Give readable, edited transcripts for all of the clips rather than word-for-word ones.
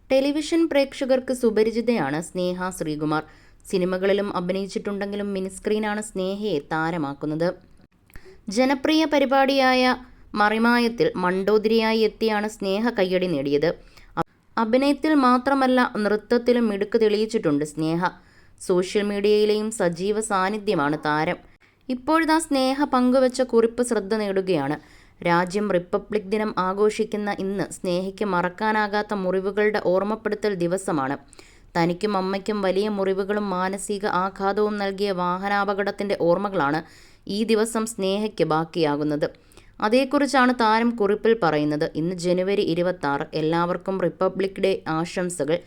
Television പ്രേക്ഷകർക്ക് സുപരിചിതയാണ് സ്നേഹ ശ്രീകുമാർ. സിനിമകളിലും അഭിനയിച്ചിട്ടുണ്ടെങ്കിലും മിനിസ്ക്രീനാണ് സ്നേഹയെ താരമാക്കുന്നത്. ജനപ്രിയ പരിപാടിയായ മറിമായത്തിൽ മണ്ടോദരിയായി എത്തിയാണ് സ്നേഹ കയ്യടി നേടിയത്. അഭിനയത്തിൽ മാത്രമല്ല നൃത്തത്തിലും മിടുക്ക് തെളിയിച്ചിട്ടുണ്ട് സ്നേഹ. സോഷ്യൽ മീഡിയയിലെയും സജീവ സാന്നിധ്യമാണ് താരം. ഇപ്പോഴിതാ സ്നേഹ പങ്കുവച്ച കുറിപ്പ് ശ്രദ്ധ നേടുകയാണ്. രാജ്യം റിപ്പബ്ലിക് ദിനം ആഘോഷിക്കുന്ന ഇന്ന് സ്നേഹയ്ക്ക് മറക്കാനാകാത്ത മുറിവുകളുടെ ഓർമ്മപ്പെടുത്തൽ ദിവസമാണ്. തനിക്കും അമ്മയ്ക്കും വലിയ മുറിവുകളും മാനസിക ആഘാതവും നൽകിയ വാഹനാപകടത്തിൻ്റെ ഓർമ്മകളാണ് ഈ ദിവസം സ്നേഹയ്ക്ക് ബാക്കിയാകുന്നത്. അതേക്കുറിച്ചാണ് താരം കുറിപ്പിൽ പറയുന്നത്. ഇന്ന് ജനുവരി 26. എല്ലാവർക്കും റിപ്പബ്ലിക് ഡേ ആശംസകൾ.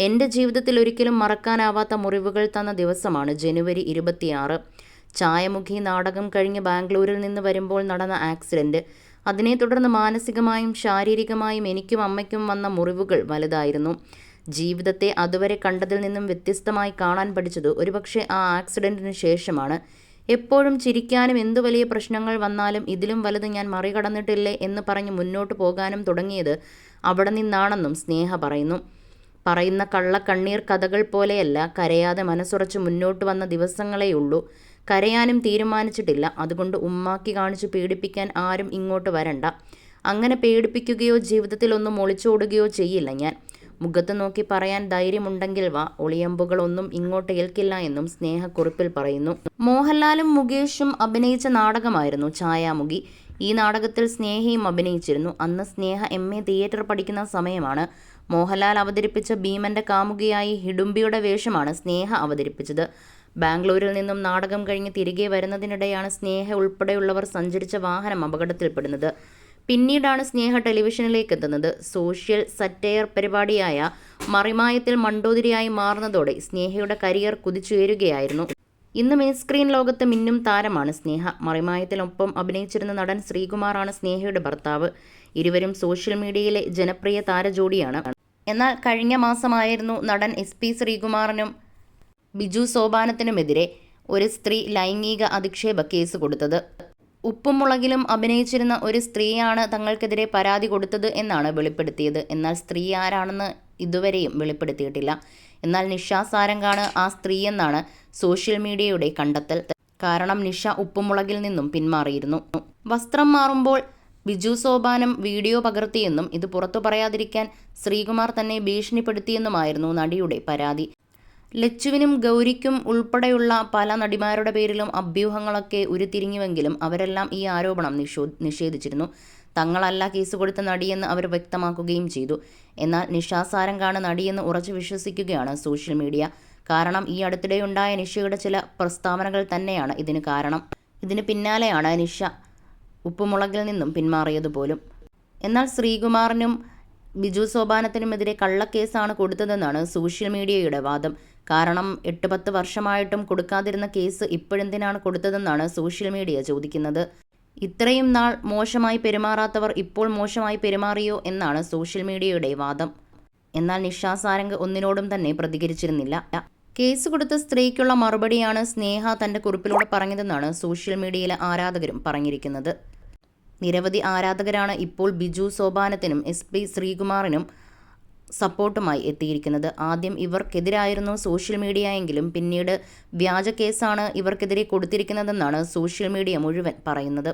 എൻ്റെ ജീവിതത്തിൽ ഒരിക്കലും മറക്കാനാവാത്ത മുറിവുകൾ തന്ന ദിവസമാണ് ജനുവരി 26. ചായമുഖി നാടകം കഴിഞ്ഞ് ബാംഗ്ലൂരിൽ നിന്ന് വരുമ്പോൾ നടന്ന ആക്സിഡന്റ്. അതിനെ തുടർന്ന് മാനസികമായും ശാരീരികമായും എനിക്കും അമ്മയ്ക്കും വന്ന മുറിവുകൾ വലുതായിരുന്നു. ജീവിതത്തെ അതുവരെ കണ്ടതിൽ നിന്നും വ്യത്യസ്തമായി കാണാൻ പഠിച്ചത് ഒരുപക്ഷെ ആ ആക്സിഡന്റിന് ശേഷമാണ്. എപ്പോഴും ചിരിക്കാനും എന്തു വലിയ പ്രശ്നങ്ങൾ വന്നാലും ഇതിലും വലുത് ഞാൻ മറികടന്നിട്ടില്ലേ എന്ന് പറഞ്ഞ് മുന്നോട്ട് പോകാനും തുടങ്ങിയത് അവിടെ നിന്നാണെന്നും സ്നേഹ പറയുന്ന കള്ളക്കണ്ണീർ കഥകൾ പോലെയല്ല. കരയാതെ മനസ്സുറച്ച് മുന്നോട്ട് വന്ന ദിവസങ്ങളേയുള്ളൂ. കരയാനും തീരുമാനിച്ചിട്ടില്ല. അതുകൊണ്ട് ഉമ്മാക്കി കാണിച്ചു പേടിപ്പിക്കാൻ ആരും ഇങ്ങോട്ട് വരണ്ട. അങ്ങനെ പേടിപ്പിക്കുകയോ ജീവിതത്തിൽ ഒന്നും ഒളിച്ചോടുകയോ ചെയ്യില്ല ഞാൻ. മുഖത്ത് നോക്കി പറയാൻ ധൈര്യമുണ്ടെങ്കിൽ വാ. ഒളിയമ്പുകളൊന്നും ഇങ്ങോട്ട് ഏൽക്കില്ല എന്നും സ്നേഹക്കുറിപ്പിൽ പറയുന്നു. മോഹൻലാലും മുകേഷും അഭിനയിച്ച നാടകമായിരുന്നു ഛായാമുഖി. ഈ നാടകത്തിൽ സ്നേഹയും അഭിനയിച്ചിരുന്നു. അന്ന് സ്നേഹ MA തിയേറ്റർ പഠിക്കുന്ന സമയമാണ്. മോഹൻലാൽ അവതരിപ്പിച്ച ഭീമന്റെ കാമുകിയായി ഹിഡുംബിയുടെ വേഷമാണ് സ്നേഹ അവതരിപ്പിച്ചത്. ബാംഗ്ലൂരിൽ നിന്നും നാടകം കഴിഞ്ഞ് തിരികെ വരുന്നതിനിടെയാണ് സ്നേഹ ഉൾപ്പെടെയുള്ളവർ സഞ്ചരിച്ച വാഹനം അപകടത്തിൽപ്പെടുന്നത്. പിന്നീടാണ് സ്നേഹ ടെലിവിഷനിലേക്ക് എത്തുന്നത്. സോഷ്യൽ സറ്റയർ പരിപാടിയായ മറിമായത്തിൽ മണ്ടോദരിയായി മാറുന്നതോടെ സ്നേഹയുടെ കരിയർ കുതിച്ചുയരുകയായിരുന്നു. ഇന്ന് മിനിസ്ക്രീൻ ലോകത്ത് മിന്നും താരമാണ് സ്നേഹ. മറിമായത്തിനൊപ്പം അഭിനയിച്ചിരുന്ന നടൻ ശ്രീകുമാറാണ് സ്നേഹയുടെ ഭർത്താവ്. ഇരുവരും സോഷ്യൽ മീഡിയയിലെ ജനപ്രിയ താരജോഡിയാണ്. എന്നാൽ കഴിഞ്ഞ മാസമായിരുന്നു നടൻ SP ശ്രീകുമാറിനും ബിജു സോപാനത്തിനുമെതിരെ ഒരു സ്ത്രീ ലൈംഗിക അധിക്ഷേപ കേസ് കൊടുത്തത്. ഉപ്പും മുളകിലും അഭിനയിച്ചിരുന്ന ഒരു സ്ത്രീയാണ് തങ്ങൾക്കെതിരെ പരാതി കൊടുത്തത് എന്നാണ് വെളിപ്പെടുത്തിയത്. എന്നാൽ സ്ത്രീ ആരാണെന്ന് ഇതുവരെയും വെളിപ്പെടുത്തിയിട്ടില്ല. എന്നാൽ നിഷ സാരംഗാണ് ആ സ്ത്രീയെന്നാണ് സോഷ്യൽ മീഡിയയുടെ കണ്ടെത്തൽ. കാരണം നിഷ ഉപ്പുമുളകിൽ നിന്നും പിന്മാറിയിരുന്നു. വസ്ത്രം മാറുമ്പോൾ ബിജു സോപാനം വീഡിയോ പകർത്തിയെന്നും ഇത് പുറത്തു പറയാതിരിക്കാൻ ശ്രീകുമാർ തന്നെ ഭീഷണിപ്പെടുത്തിയെന്നുമായിരുന്നു നടിയുടെ പരാതി. ലച്ചുവിനും ഗൗരിക്കും ഉൾപ്പെടെയുള്ള പല നടിമാരുടെ പേരിലും അഭ്യൂഹങ്ങളൊക്കെ ഉരുത്തിരിഞ്ഞുവെങ്കിലും അവരെല്ലാം ഈ ആരോപണം നിഷേധിച്ചിരുന്നു. തങ്ങളല്ല കേസ് കൊടുത്ത നടിയെന്ന് അവർ വ്യക്തമാക്കുകയും ചെയ്തു. എന്നാൽ നിഷ സാരംഗാണ് നടിയെന്ന് ഉറച്ചു വിശ്വസിക്കുകയാണ് സോഷ്യൽ മീഡിയ. കാരണം ഈ അടുത്തിടെയുണ്ടായ നിഷയുടെ ചില പ്രസ്താവനകൾ തന്നെയാണ് ഇതിന് കാരണം. ഇതിന് പിന്നാലെയാണ് നിഷ ഉപ്പുമുളകിൽ നിന്നും പിന്മാറിയതുപോലും. എന്നാൽ ശ്രീകുമാറിനും ബിജു സോപാനത്തിനുമെതിരെ കള്ളക്കേസാണ് കൊടുത്തതെന്നാണ് സോഷ്യൽ മീഡിയയുടെ വാദം. കാരണം 8-10 വർഷമായിട്ടും കൊടുക്കാതിരുന്ന കേസ് ഇപ്പോഴെന്തിനാണ് കൊടുത്തതെന്നാണ് സോഷ്യൽ മീഡിയ ചോദിക്കുന്നത്. ഇത്രയും നാൾ മോശമായി പെരുമാറാത്തവർ ഇപ്പോൾ മോശമായി പെരുമാറിയോ എന്നാണ് സോഷ്യൽ മീഡിയയുടെ വാദം. എന്നാൽ നിഷ സാരംഗ് ഒന്നിനോടും തന്നെ പ്രതികരിച്ചിരുന്നില്ല. കേസ് കൊടുത്ത സ്ത്രീക്കുള്ള മറുപടിയാണ് സ്നേഹ തൻ്റെ കുറിപ്പിലൂടെ പറഞ്ഞതെന്നാണ് സോഷ്യൽ മീഡിയയിലെ ആരാധകരും പറഞ്ഞിരിക്കുന്നത്. നിരവധി ആരാധകരാണ് ഇപ്പോൾ ബിജു സോപാനത്തിനും SP ശ്രീകുമാറിനും സപ്പോർട്ടുമായി എത്തിയിരിക്കുന്നത്. ആദ്യം ഇവർക്കെതിരായിരുന്നു സോഷ്യൽ മീഡിയ എങ്കിലും പിന്നീട് വ്യാജ കേസാണ് ഇവർക്കെതിരെ കൊടുത്തിരിക്കുന്നതെന്നാണ് സോഷ്യൽ മീഡിയ മുഴുവൻ പറയുന്നത്.